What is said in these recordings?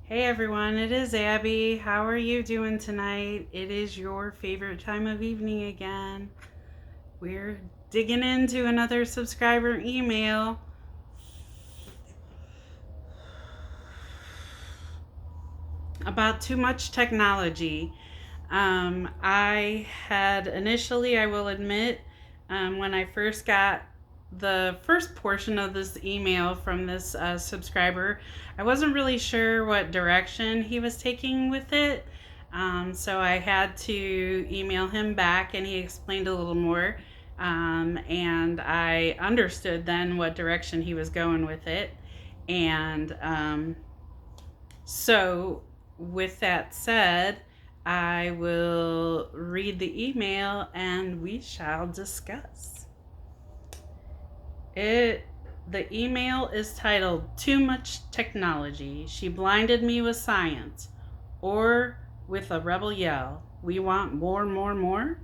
Hey everyone, it is Abby. How are you doing tonight? It is your favorite time of evening again. We're digging into another subscriber email. About too much technology. I will admit, when I first got the first portion of this email from this subscriber, I wasn't really sure what direction he was taking with it. So I had to email him back and he explained a little more. And I understood then what direction he was going with it. And so, with that said, I will read the email and we shall discuss. The email is titled Too Much Technology. She blinded me with science. Or with a rebel yell, we want more, more, more.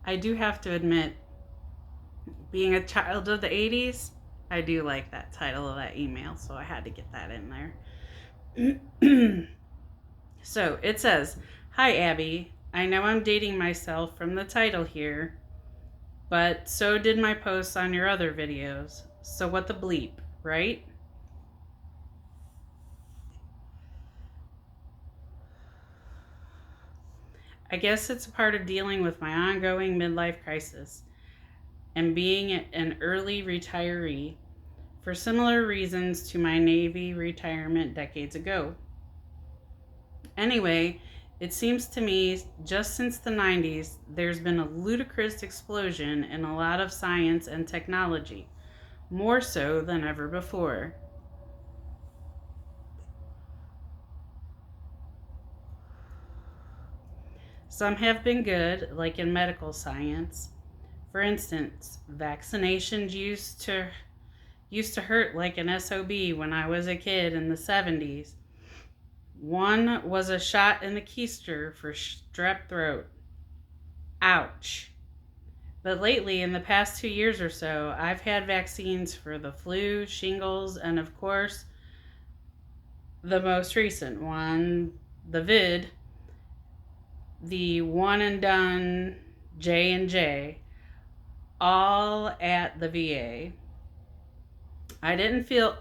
I do have to admit, being a child of the 80s, I do like that title of that email, so I had to get that in there. So it says, Hi Abby, I know I'm dating myself from the title here, but so did my posts on your other videos. So what the bleep, right? I guess it's a part of dealing with my ongoing midlife crisis and being an early retiree for similar reasons to my Navy retirement decades ago. Anyway, it seems to me just since the 90s, there's been a ludicrous explosion in a lot of science and technology, more so than ever before. Some have been good, like in medical science. For instance, vaccinations used to hurt like an SOB when I was a kid in the 70s. One was a shot in the keister for strep throat. Ouch. But lately, in the past 2 years or so, I've had vaccines for the flu, shingles, and of course, the most recent one, the one and done J&J, all at the VA. I didn't feel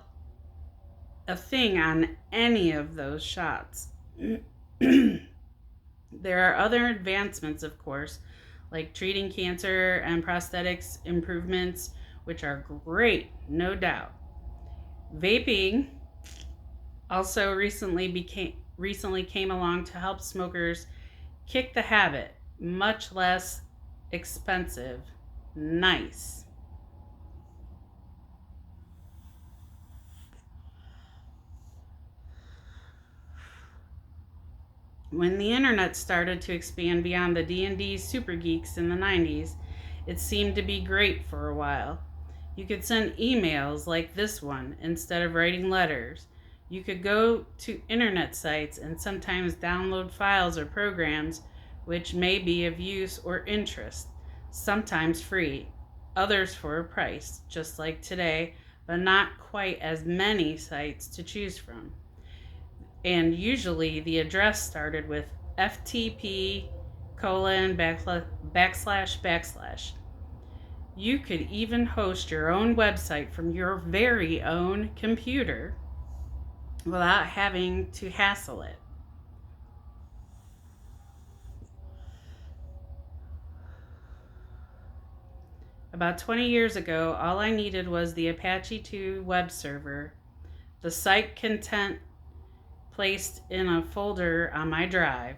a thing on any of those shots. There are other advancements, of course, like treating cancer and prosthetics improvements, which are great, no doubt. Vaping also recently came along to help smokers kick the habit, much less expensive. Nice. When the internet started to expand beyond the D&D super geeks in the 90s, it seemed to be great for a while. You could send emails like this one instead of writing letters. You could go to internet sites and sometimes download files or programs which may be of use or interest, sometimes free, others for a price, just like today, but not quite as many sites to choose from. And usually the address started with FTP : //. You could even host your own website from your very own computer without having to hassle it. About 20 years ago, all I needed was the Apache 2 web server, the site content placed in a folder on my drive,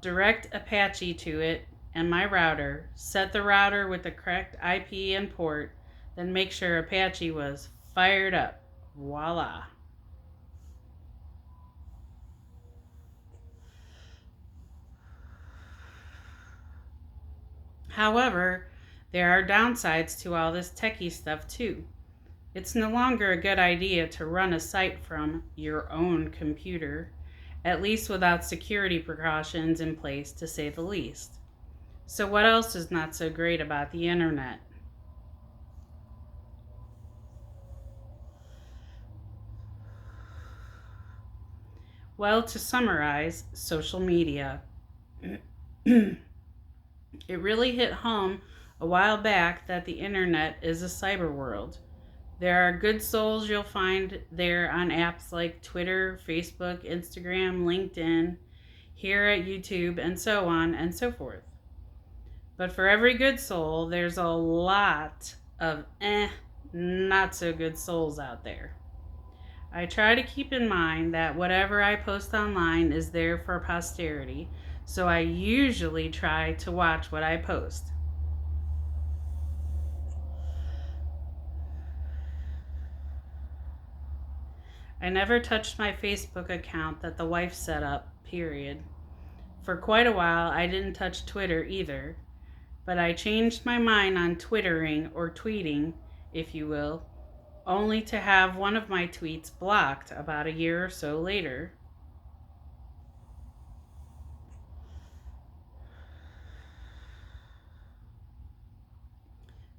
direct Apache to it, and my router, set the router with the correct IP and port, then make sure Apache was fired up. Voila. However, there are downsides to all this techie stuff too. It's no longer a good idea to run a site from your own computer, at least without security precautions in place, to say the least. So what else is not so great about the internet? Well, to summarize, social media. It really hit home a while back that the internet is a cyber world. There are good souls you'll find there on apps like Twitter, Facebook, Instagram, LinkedIn, here at YouTube, and so on and so forth. But for every good soul, there's a lot of not so good souls out there. I try to keep in mind that whatever I post online is there for posterity, so I usually try to watch what I post. I never touched my Facebook account that the wife set up, period. For quite a while, I didn't touch Twitter either, but I changed my mind on Twittering or tweeting, if you will, only to have one of my tweets blocked about a year or so later.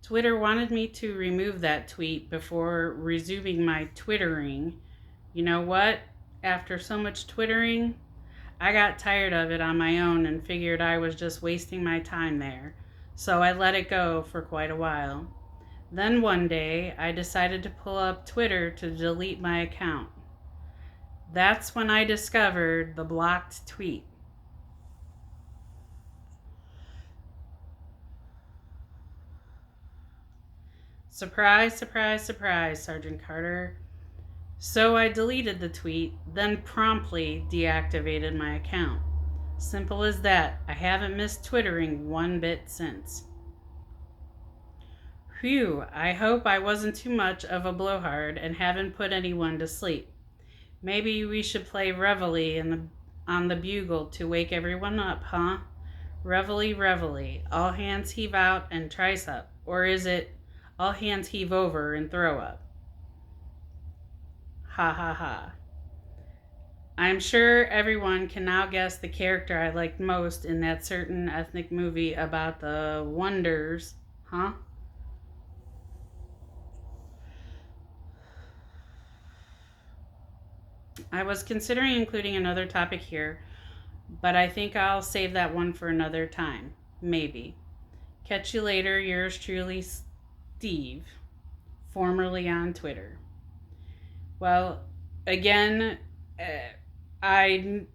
Twitter wanted me to remove that tweet before resuming my Twittering. You know what? After so much Twittering, I got tired of it on my own and figured I was just wasting my time there. So I let it go for quite a while. Then one day, I decided to pull up Twitter to delete my account. That's when I discovered the blocked tweet. Surprise, surprise, surprise, Sergeant Carter. So I deleted the tweet, then promptly deactivated my account. Simple as that. I haven't missed Twittering one bit since. Phew, I hope I wasn't too much of a blowhard and haven't put anyone to sleep. Maybe we should play Reveille on the bugle to wake everyone up, huh? Reveille, reveille, all hands heave out and trice up. Or is it all hands heave over and throw up? Ha ha ha. I'm sure everyone can now guess the character I liked most in that certain ethnic movie about the wonders, huh? I was considering including another topic here, but I think I'll save that one for another time. Maybe. Catch you later, yours truly, Steve, formerly on Twitter. Well, again, I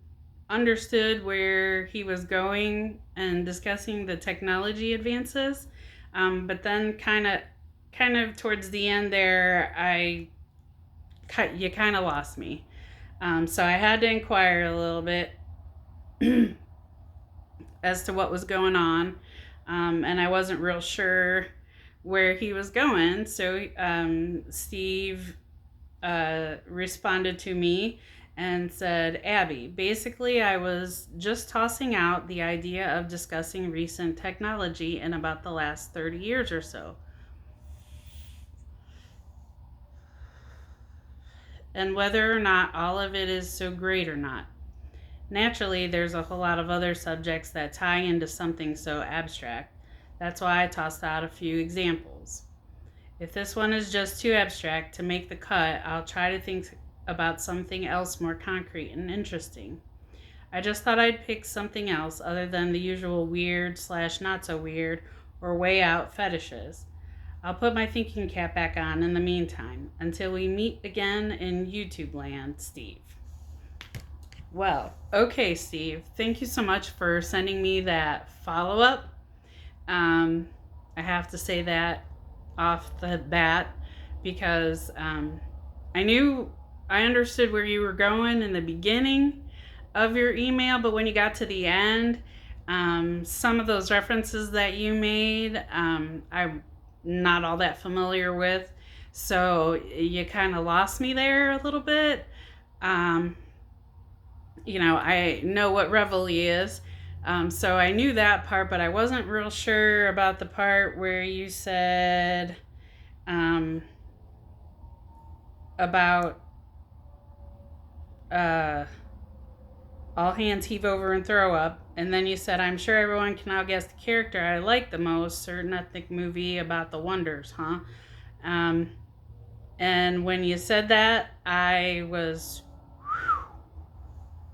understood where he was going and discussing the technology advances, but then kind of towards the end there, you kind of lost me. So I had to inquire a little bit as to what was going on, and I wasn't real sure where he was going. So Steve responded to me and said, Abby, basically, I was just tossing out the idea of discussing recent technology in about the last 30 years or so, and whether or not all of it is so great or not. Naturally, there's a whole lot of other subjects that tie into something so abstract. That's why I tossed out a few examples. If this one is just too abstract to make the cut, I'll try to think about something else more concrete and interesting. I just thought I'd pick something else other than the usual weird / not so weird or way out fetishes. I'll put my thinking cap back on in the meantime until we meet again in YouTube land, Steve. Well, okay, Steve. Thank you so much for sending me that follow-up. I have to say that off the bat because I understood where you were going in the beginning of your email, but when you got to the end, some of those references that you made, I'm not all that familiar with, so you kind of lost me there a little bit. I know what reveille is, so I knew that part, but I wasn't real sure about the part where you said about all hands heave over and throw up, and then you said, I'm sure everyone can now guess the character I like the most, certain ethnic movie about the wonders, huh? And when you said that, I was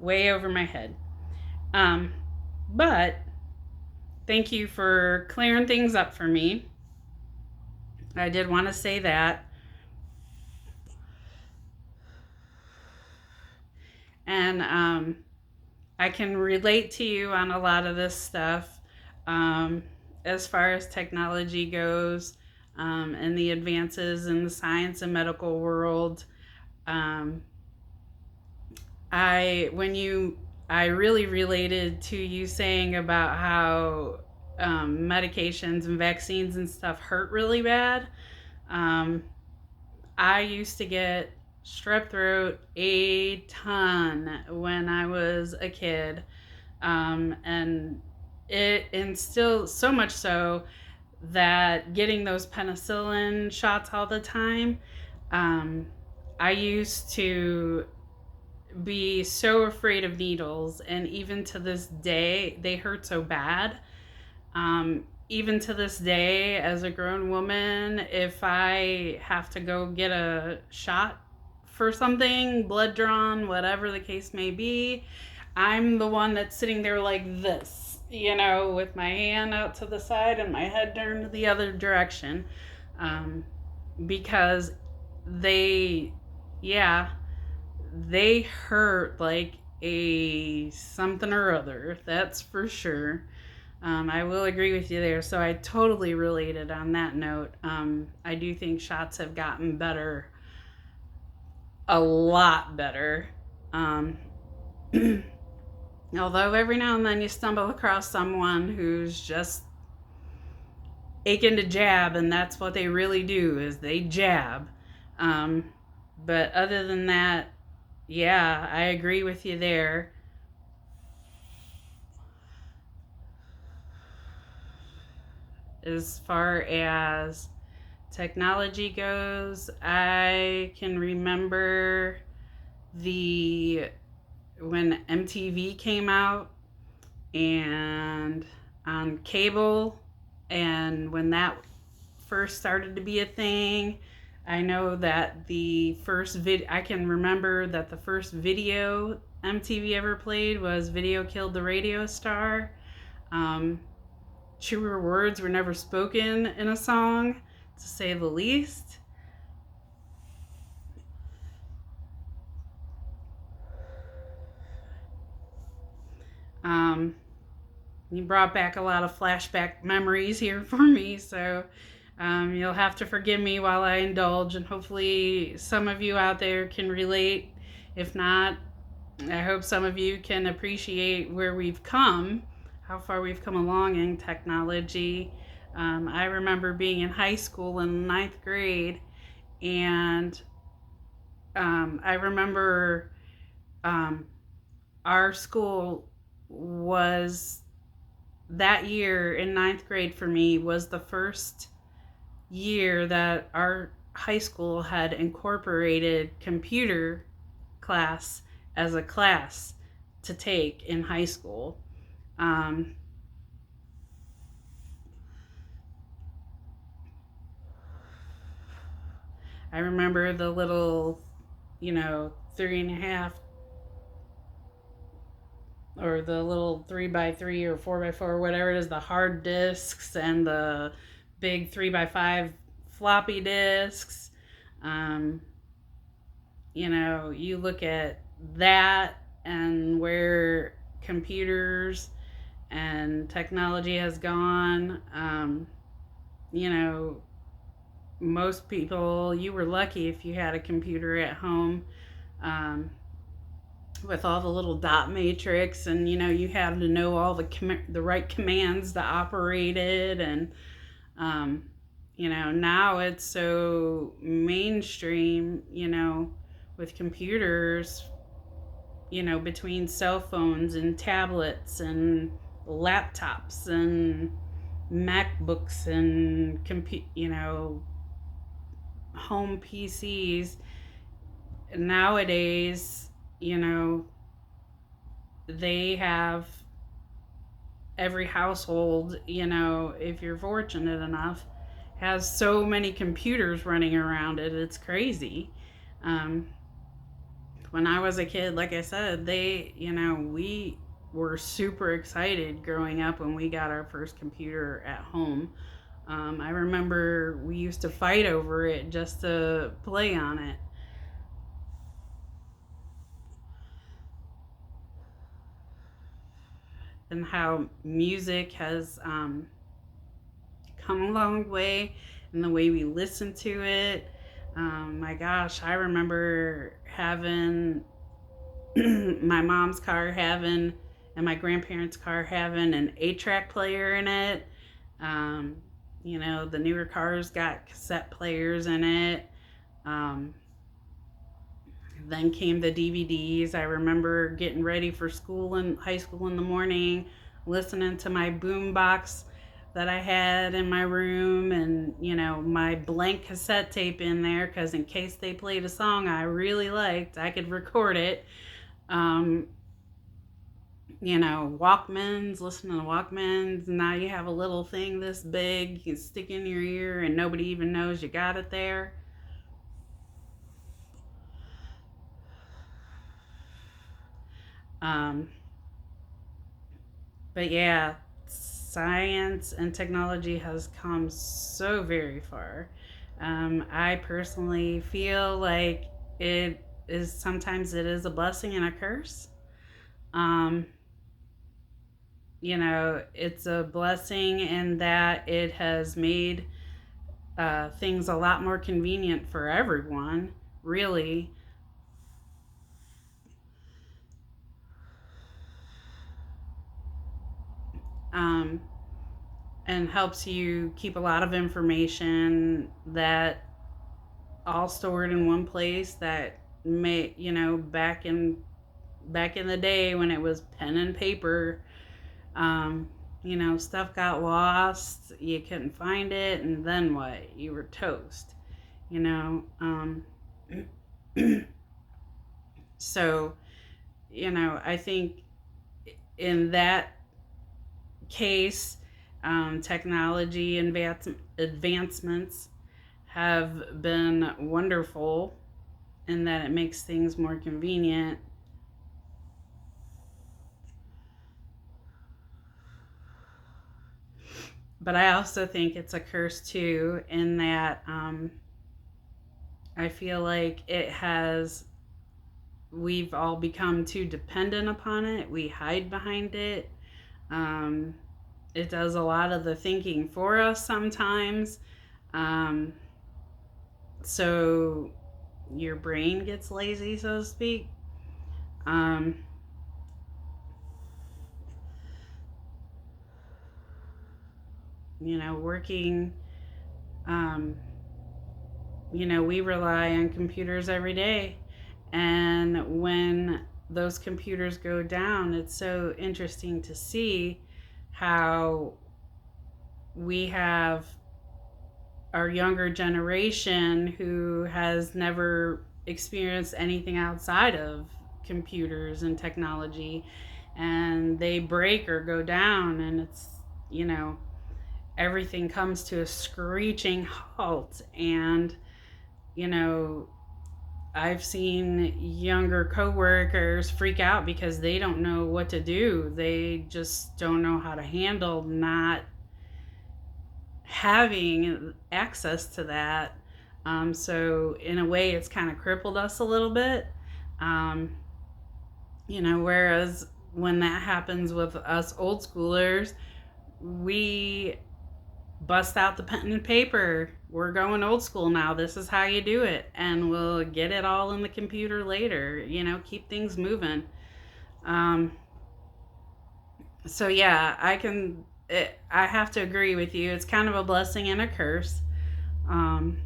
way over my head. Um, but thank you for clearing things up for me. I did want to say that. And I can relate to you on a lot of this stuff um, as far as technology goes and the advances in the science and medical world. Um, I when you I really related to you saying about how medications and vaccines and stuff hurt really bad. Um, I used to get strep throat a ton when I was a kid, and it instilled so much so that getting those penicillin shots all the time, um, I used to be so afraid of needles, and even to this day, they hurt so bad. Even to this day, as a grown woman, if I have to go get a shot for something, blood drawn, whatever the case may be, I'm the one that's sitting there like this, with my hand out to the side and my head turned the other direction. Um, because they, yeah, they hurt like a something or other, that's for sure. I will agree with you there. So I totally related on that note. I do think shots have gotten better, a lot better. Um, although every now and then you stumble across someone who's just aching to jab, and that's what they really do is they jab. Um, but other than that, yeah, I agree with you there. As far as technology goes, I can remember the when MTV came out and on cable, and when that first started to be a thing. I know that I can remember that the first video MTV ever played was Video Killed the Radio Star. Um, Truer words were never spoken in a song, to say the least. Um, you brought back a lot of flashback memories here for me, so you'll have to forgive me while I indulge, and hopefully some of you out there can relate. If not, I hope some of you can appreciate where we've come, how far we've come along in technology. I remember being in high school in ninth grade, and I remember um, our school was that year in ninth grade for me was the first year that our high school had incorporated computer class as a class to take in high school. Um, I remember the little, 3.5 or the little 3x3 or 4x4, whatever it is, the hard discs and the big 3x5 floppy discs. Um, you look at that and where computers and technology has gone. You know, most people, you were lucky if you had a computer at home. Um, with all the little dot matrix, and you had to know all the right commands to operate it, and um, now it's so mainstream, with computers, between cell phones and tablets and laptops and MacBooks and home PCs nowadays, they have every household, if you're fortunate enough, has so many computers running around it. It's crazy. Um, when I was a kid, like I said, we were super excited growing up when we got our first computer at home. I remember we used to fight over it just to play on it. And how music has come a long way in the way we listen to it. My gosh, I remember having my mom's car having and my grandparents' car having an 8-track player in it. Um, the newer cars got cassette players in it. Um, then came the DVDs. I remember getting ready for school and high school in the morning, listening to my boom box that I had in my room, and my blank cassette tape in there because in case they played a song I really liked, I could record it. Um, Walkmans, listening to Walkmans. Now you have a little thing this big you can stick in your ear and nobody even knows you got it there. Um, but yeah, science and technology has come so very far. I personally feel like it is a blessing and a curse. Um, it's a blessing in that it has made things a lot more convenient for everyone, really. Um, and helps you keep a lot of information that all stored in one place that may back in the day when it was pen and paper. Stuff got lost, you couldn't find it, and then what? You were toast. you know um so I think in that case, technology advancements have been wonderful in that it makes things more convenient. But I also think it's a curse too, in that I feel like we've all become too dependent upon it. We hide behind it. Um, it does a lot of the thinking for us sometimes. Um, so your brain gets lazy, so to speak. Um, Working, um, we rely on computers every day. And when those computers go down, it's so interesting to see how we have our younger generation who has never experienced anything outside of computers and technology, and they break or go down, and it's, you know, everything comes to a screeching halt. And, you know, I've seen younger coworkers freak out because they don't know what to do. They just don't know how to handle not having access to that. So in a way, it's kind of crippled us a little bit. Um, Whereas when that happens with us old schoolers, we bust out the pen and paper. We're going old school now. This is how you do it. And we'll get it all in the computer later, keep things moving. Um, so yeah, I have to agree with you. It's kind of a blessing and a curse. Um,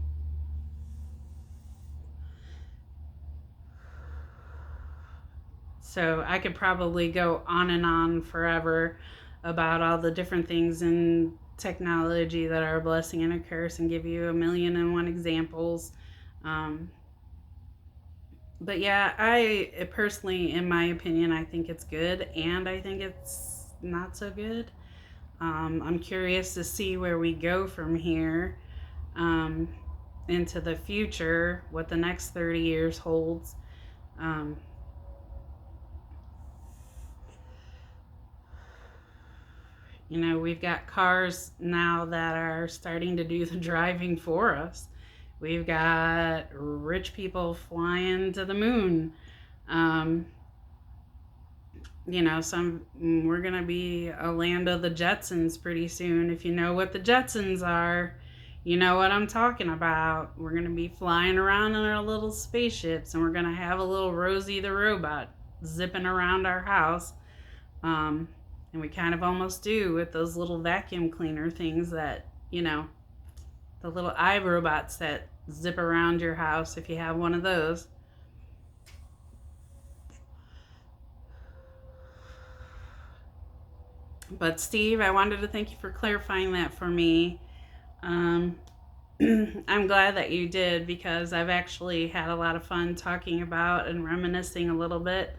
so I could probably go on and on forever about all the different things in technology that are a blessing and a curse, and give you a million and one examples. Um, but yeah, I personally, in my opinion, I think it's good, and I think it's not so good. I'm curious to see where we go from here, um, into the future, what the next 30 years holds. Um, we've got cars now that are starting to do the driving for us. We've got rich people flying to the moon. Um, we're going to be a land of the Jetsons pretty soon. If you know what the Jetsons are, you know what I'm talking about. We're going to be flying around in our little spaceships, and we're going to have a little Rosie the robot zipping around our house. And we kind of almost do with those little vacuum cleaner things that, the little iRobots that zip around your house if you have one of those. But Steve, I wanted to thank you for clarifying that for me. I'm glad that you did, because I've actually had a lot of fun talking about and reminiscing a little bit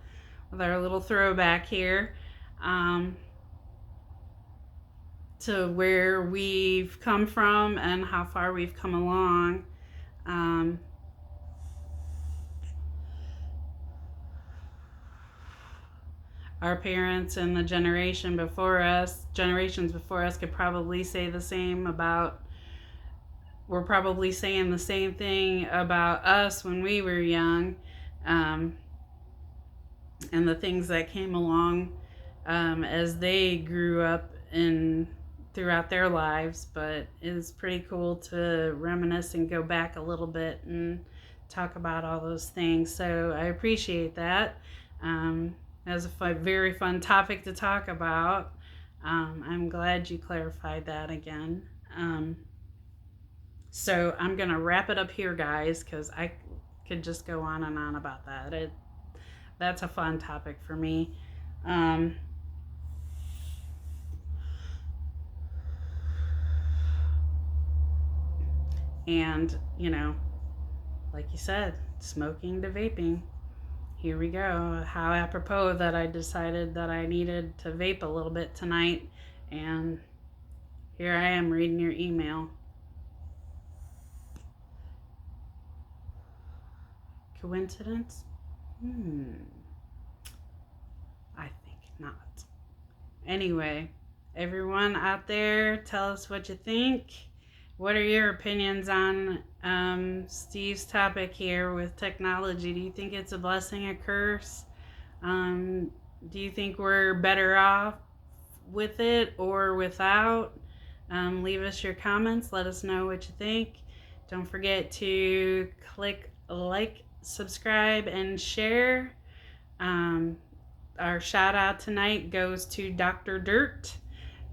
with our little throwback here. To where we've come from and how far we've come along. Our parents and the generations before us could probably say the same about, we're probably saying the same thing about us when we were young, and the things that came along as they grew up in throughout their lives. But it's pretty cool to reminisce and go back a little bit and talk about all those things. So I appreciate that. As a very fun topic to talk about. I'm glad you clarified that again. So I'm going to wrap it up here, guys, because I could just go on and on about that. That's a fun topic for me. And, like you said, smoking to vaping. Here we go. How apropos that I decided that I needed to vape a little bit tonight. And here I am reading your email. Coincidence? I think not. Anyway, everyone out there, tell us what you think. What are your opinions on Steve's topic here with technology? Do you think it's a blessing, a curse? Do you think we're better off with it or without? Leave us your comments. Let us know what you think. Don't forget to click like, subscribe, and share. Our shout out tonight goes to Dr. Dirt.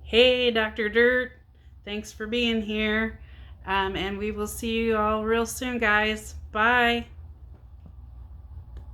Hey, Dr. Dirt. Thanks for being here. And we will see you all real soon, guys. Bye.